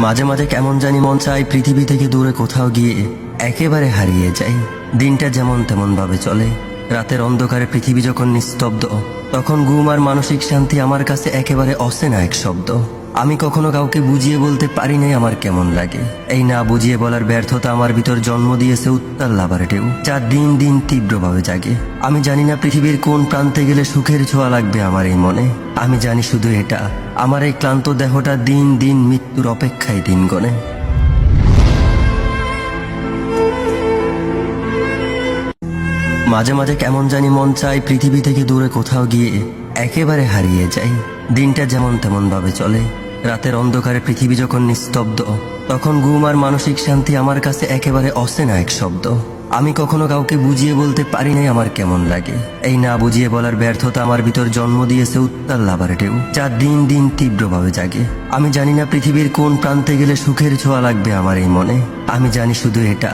মাঝে মাঝে কেমন জানি মন চায় পৃথিবী থেকে দূরে কোথাও গিয়ে একেবারে হারিয়ে যাই। দিনটা যেমন তেমন ভাবে চলে, রাতের অন্ধকারে পৃথিবী যখন নিস্তব্ধ, তখন ঘুম আর মানসিক শান্তি আমার কাছে একেবারে অচেনা এক শব্দ। আমি কখনো কাউকে বুঝিয়ে বলতে পারি নাই আমার কেমন লাগে। এই না বুঝিয়ে বলার ব্যর্থতা আমার ভিতর জন্ম দিয়েছে উত্তাল লাভার ঢেউ, যা দিন দিন তীব্রভাবে জাগে। আমি জানি না পৃথিবীর কোন প্রান্তে গেলে সুখের ছোঁয়া লাগবে আমার এই মনে। আমি জানি শুধু এটা, আমার এই ক্লান্ত দেহটা দিন দিন মৃত্যুর অপেক্ষায় দিন গণে। মাঝে মাঝে কেমন জানি মন চায় পৃথিবী থেকে দূরে কোথাও গিয়ে একেবারে হারিয়ে যাই। দিনটা যেমন তেমন ভাবে চলে, রাতের অন্ধকারে পৃথিবী যখন নিস্তব্ধ, তখন ঘুম আর মানসিক শান্তি আমার কাছে একেবারে অচেনা এক শব্দ। আমি কখনো কাউকে বুঝিয়ে বলতে পারি নাই আমার কেমন লাগে। এই না বুঝিয়ে বলার ব্যর্থতা আমার ভিতর জন্ম দিয়েছে উত্তাল লাভার ঢেউ, যা দিন দিন তীব্রভাবে জাগে। আমি জানি না পৃথিবীর কোন প্রান্তে গেলে সুখের ছোঁয়া লাগবে আমার এই মনে। আমি জানি শুধু এটা,